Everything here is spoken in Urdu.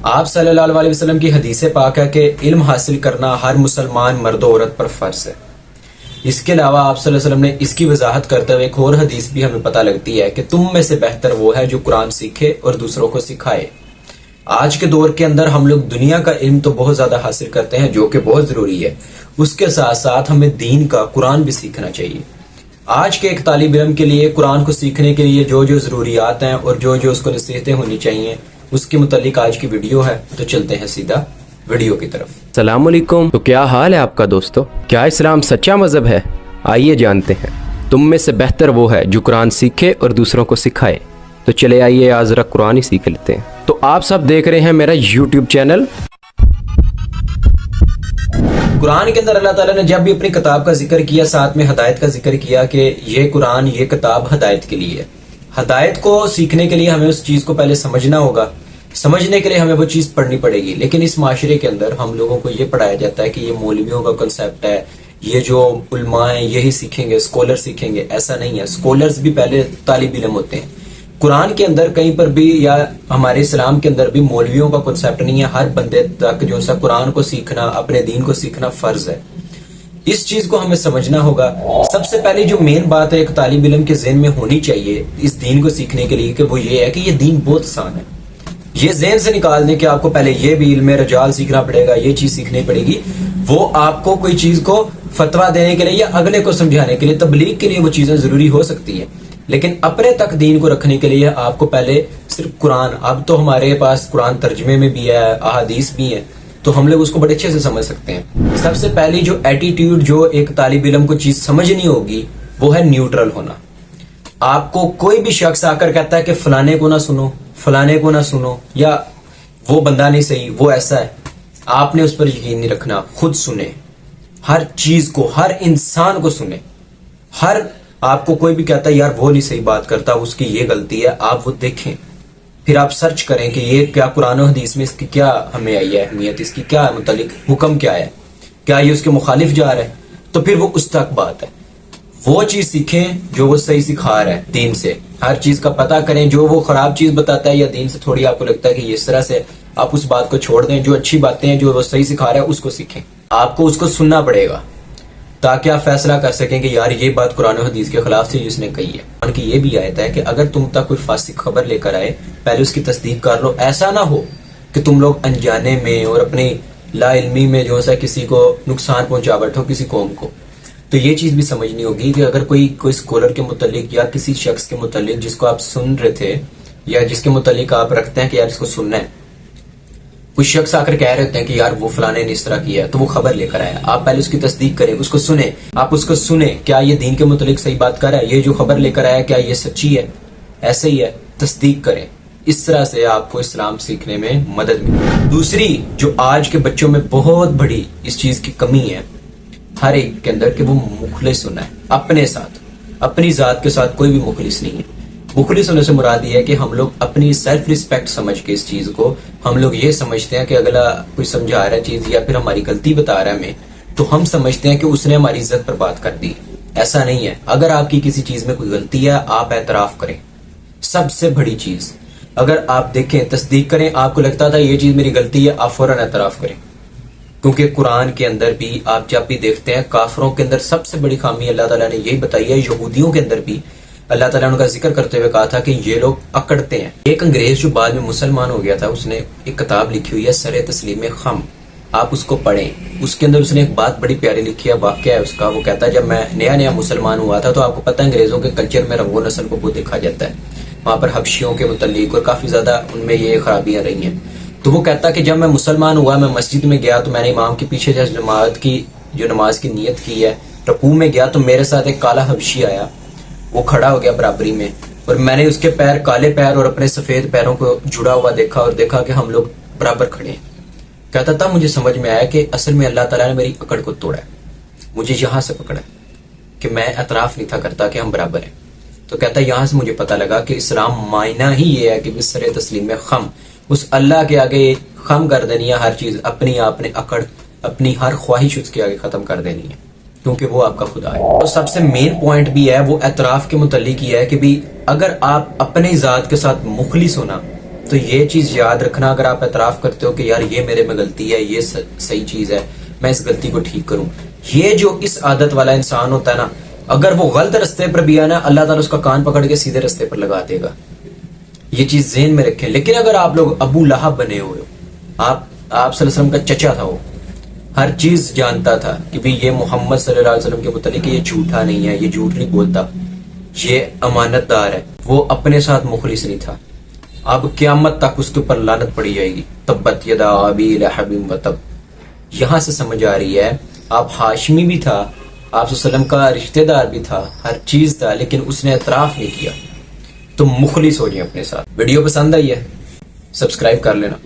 آپ صلی اللہ علیہ وسلم کی حدیث پاک ہے کہ علم حاصل کرنا ہر مسلمان مرد و عورت پر فرض ہے۔ اس کے علاوہ آپ صلی اللہ علیہ وسلم نے اس کی وضاحت کرتے ہوئے ایک اور حدیث بھی ہمیں پتہ لگتی ہے کہ تم میں سے بہتر وہ ہے جو قرآن سیکھے اور دوسروں کو سکھائے۔ آج کے دور کے اندر ہم لوگ دنیا کا علم تو بہت زیادہ حاصل کرتے ہیں جو کہ بہت ضروری ہے، اس کے ساتھ ساتھ ہمیں دین کا قرآن بھی سیکھنا چاہیے۔ آج کے ایک طالب علم کے لیے قرآن کو سیکھنے کے لیے جو جو ضروریات ہیں اور جو جو اس کو نصیحتیں ہونی چاہیے اس کے متعلق آج کی ویڈیو ہے، تو چلتے ہیں سیدھا ویڈیو کی طرف۔ السلام علیکم، تو کیا حال ہے آپ کا دوستو؟ کیا اسلام سچا مذہب ہے؟ آئیے جانتے ہیں۔ تم میں سے بہتر وہ ہے جو قرآن سیکھے اور دوسروں کو سکھائے۔ تو چلے آئیے آج ذرا قرآن ہی سیکھ لیتے ہیں۔ تو آپ سب دیکھ رہے ہیں میرا یوٹیوب چینل۔ قرآن کے اندر اللہ تعالیٰ نے جب بھی اپنی کتاب کا ذکر کیا، ساتھ میں ہدایت کا ذکر کیا کہ یہ قرآن، یہ کتاب ہدایت کے لیے ہے۔ ہدایت کو سیکھنے کے لیے ہمیں اس چیز کو پہلے سمجھنا ہوگا، سمجھنے کے لیے ہمیں وہ چیز پڑھنی پڑے گی۔ لیکن اس معاشرے کے اندر ہم لوگوں کو یہ پڑھایا جاتا ہے کہ یہ مولویوں کا کنسیپٹ ہے، یہ جو علماء ہیں یہی سیکھیں گے، اسکالر سیکھیں گے۔ ایسا نہیں ہے، اسکالرز بھی پہلے طالب علم ہوتے ہیں۔ قرآن کے اندر کہیں پر بھی یا ہمارے اسلام کے اندر بھی مولویوں کا کنسیپٹ نہیں ہے۔ ہر بندے تک جو سا قرآن کو سیکھنا، اپنے دین کو سیکھنا فرض ہے۔ اس چیز کو ہمیں سمجھنا ہوگا۔ سب سے پہلے جو مین بات ہے ایک طالب علم کے ذہن میں ہونی چاہیے اس دین کو سیکھنے کے لیے کہ وہ یہ ہے کہ یہ دین بہت آسان ہے۔ یہ ذہن سے نکال دیں کہ آپ کو پہلے یہ بھی علم رجال سیکھنا پڑے گا، یہ چیز سیکھنی پڑے گی۔ وہ آپ کو کوئی چیز کو فتویٰ دینے کے لیے یا اگلے کو سمجھانے کے لیے، تبلیغ کے لیے وہ چیزیں ضروری ہو سکتی ہیں، لیکن اپنے تک دین کو رکھنے کے لیے آپ کو پہلے صرف قرآن، اب تو ہمارے پاس قرآن ترجمے میں بھی ہے، احادیث بھی ہیں، تو ہم لوگ اس کو بڑے اچھے سے سمجھ سکتے ہیں۔ سب سے پہلی جو ایٹیٹیوڈ جو ایک طالب علم کو چیز سمجھنی ہوگی وہ ہے نیوٹرل ہونا۔ آپ کو کوئی بھی شخص آ کر کہتا ہے کہ فلانے کو نہ سنو، فلانے کو نہ سنو، یا وہ بندہ نہیں صحیح، وہ ایسا ہے، آپ نے اس پر یقین نہیں رکھنا، خود سنیں ہر چیز کو، ہر انسان کو سنیں۔ ہر آپ کو کوئی بھی کہتا ہے یار وہ نہیں صحیح بات کرتا، اس کی یہ غلطی ہے، آپ وہ دیکھیں، پھر آپ سرچ کریں کہ یہ کیا قرآن و حدیث میں اس کی کیا ہمیں آئی ہے اہمیت، اس کی کیا متعلق حکم کیا ہے، کیا یہ اس کے مخالف جا رہا ہے، تو پھر وہ اس تک بات ہے۔ وہ چیز سیکھیں جو وہ صحیح سکھا رہا ہے دین سے، ہر چیز کا پتہ کریں۔ جو وہ خراب چیز بتاتا ہے یا دین سے تھوڑی آپ کو لگتا ہے کہ اس طرح سے، آپ اس بات کو چھوڑ دیں۔ جو اچھی باتیں ہیں جو وہ صحیح سکھا رہا ہے اس کو سیکھیں۔ آپ کو اس کو سننا پڑے گا تاکہ آپ فیصلہ کر سکیں کہ یار یہ بات قرآن و حدیث کے خلاف سے جس نے کہی ہے۔ ان کی یہ بھی آیت ہے کہ اگر تم تک کوئی فاسق خبر لے کر آئے پہلے اس کی تصدیق کر لو۔ ایسا نہ ہو کہ تم لوگ انجانے میں اور اپنی لا علمی میں جو سا کسی کو نقصان پہنچا بیٹھو، کسی قوم کو۔ تو یہ چیز بھی سمجھنی ہوگی کہ اگر کوئی اسکالر کے متعلق یا کسی شخص کے متعلق جس کو آپ سن رہے تھے یا جس کے متعلق آپ رکھتے ہیں کہ یار اس کو سننا ہے، کچھ شخص آ کر کہہ رہے ہوتے ہیں کہ یار وہ فلانے نے اس طرح کیا ہے، تو وہ خبر لے کر آیا، آپ پہلے اس کی تصدیق کریں، اس کو سنیں۔ آپ اس کو سنیں، کیا یہ دین کے متعلق صحیح بات کر رہا ہے، یہ جو خبر لے کر آیا کیا یہ سچی ہے، ایسے ہی ہے، تصدیق کریں۔ اس طرح سے آپ کو اسلام سیکھنے میں مدد ملے۔ دوسری جو آج کے بچوں میں بہت بڑی اس چیز کی کمی ہے ہر ایک کے اندر، کہ وہ مخلص ہونا ہے اپنے ساتھ، اپنی ذات کے ساتھ کوئی بھی مخلص نہیں ہے۔ مخلص ہونے سے مراد یہ ہے کہ ہم لوگ اپنی سیلف ریسپیکٹ سمجھ کے اس چیز کو، ہم لوگ یہ سمجھتے ہیں کہ اگلا کوئی سمجھا رہا ہے چیز یا پھر ہماری غلطی بتا رہا ہے ہمیں، تو ہم سمجھتے ہیں کہ اس نے ہماری عزت پر بات کر دی۔ ایسا نہیں ہے۔ اگر آپ کی کسی چیز میں کوئی غلطی ہے آپ اعتراف کریں، سب سے بڑی چیز۔ اگر آپ دیکھیں، تصدیق کریں، آپ کو لگتا تھا یہ چیز میری غلطی ہے، آپ فوراً اعتراف کریں۔ کیونکہ قرآن کے اندر بھی آپ جب بھی دیکھتے ہیں کافروں کے اندر سب سے بڑی خامی اللہ تعالیٰ نے یہی بتائی ہے۔ یہودیوں کے اندر بھی اللہ تعالیٰ نے ان کا ذکر کرتے ہوئے کہا تھا کہ یہ لوگ اکڑتے ہیں۔ ایک انگریز جو بعد میں مسلمان ہو گیا تھا، اس نے ایک کتاب لکھی ہوئی ہے سر تسلیم خم، آپ اس کو پڑھیں۔ اس کے اندر اس نے ایک بات بڑی پیاری لکھی ہے، واقعہ ہے اس کا۔ وہ کہتا ہے جب میں نیا مسلمان ہوا تھا تو آپ کو پتہ ہے انگریزوں کے کلچر میں رنگ و نسل کو بہت دیکھا جاتا ہے، وہاں پر حبشیوں کے متعلق اور کافی زیادہ ان میں یہ خرابیاں رہی ہیں۔ تو وہ کہتا کہ جب میں مسلمان ہوا، میں مسجد میں گیا تو میں نے امام کے پیچھے نماز کی نیت کی ہے، رکوع میں گیا تو میرے ساتھ ایک کالا حبشی آیا، وہ کھڑا ہو گیا برابری میں، اور میں نے اس کے پیر، کالے پیر اور اپنے سفید پیروں کو جڑا ہوا دیکھا اور دیکھا کہ ہم لوگ برابر کھڑے ہیں۔ کہتا تھا مجھے سمجھ میں آیا کہ اصل میں اللہ تعالیٰ نے میری اکڑ کو توڑا ہے، مجھے یہاں سے پکڑا ہے کہ میں اعتراف نہیں تھا کرتا کہ ہم برابر ہیں۔ تو کہتا یہاں سے مجھے پتہ لگا کہ اسلام معنی ہی یہ ہے کہ بسر تسلیم میں خم، اس اللہ کے آگے خم کر دینی ہے، ہر چیز اپنی آپ نے اکڑ، اپنی ہر خواہش اس کے آگے ختم کر دینی ہے، کیونکہ وہ آپ کا خدا ہے۔ اور سب سے مین پوائنٹ بھی ہے وہ اعتراف کے متعلق یہ ہے کہ بھی اگر آپ اپنی ذات کے ساتھ مخلص ہونا، تو یہ چیز یاد رکھنا، اگر آپ اعتراف کرتے ہو کہ یار یہ میرے میں غلطی ہے، یہ صحیح چیز ہے، میں اس غلطی کو ٹھیک کروں، یہ جو اس عادت والا انسان ہوتا ہے نا، اگر وہ غلط رستے پر بھی آنا، اللہ تعالیٰ اس کا کان پکڑ کے سیدھے رستے پر لگا دے گا. یہ چیز ذہن میں رکھیں. لیکن اگر آپ لوگ ابو لہب بنے ہوئے ہو، آپ صلی اللہ علیہ وسلم کا چچا تھا، وہ ہر چیز جانتا تھا کہ بھی یہ محمد صلی اللہ علیہ وسلم کے متعلق یہ جھوٹا نہیں ہے، یہ جھوٹ نہیں بولتا، یہ امانت دار ہے، وہ اپنے ساتھ مخلص نہیں تھا، اب قیامت تک اس کے اوپر لعنت پڑی جائے گی. تبت یدا ابی لہب وتب. یہاں سے سمجھ آ رہی ہے آپ ہاشمی بھی تھا، آپ صلی اللہ علیہ وسلم کا رشتہ دار بھی تھا، ہر چیز تھا، لیکن اس نے اعتراف نہیں کیا. تم مخلص ہو جائیں اپنے ساتھ. ویڈیو پسند آئی ہے سبسکرائب کر لینا.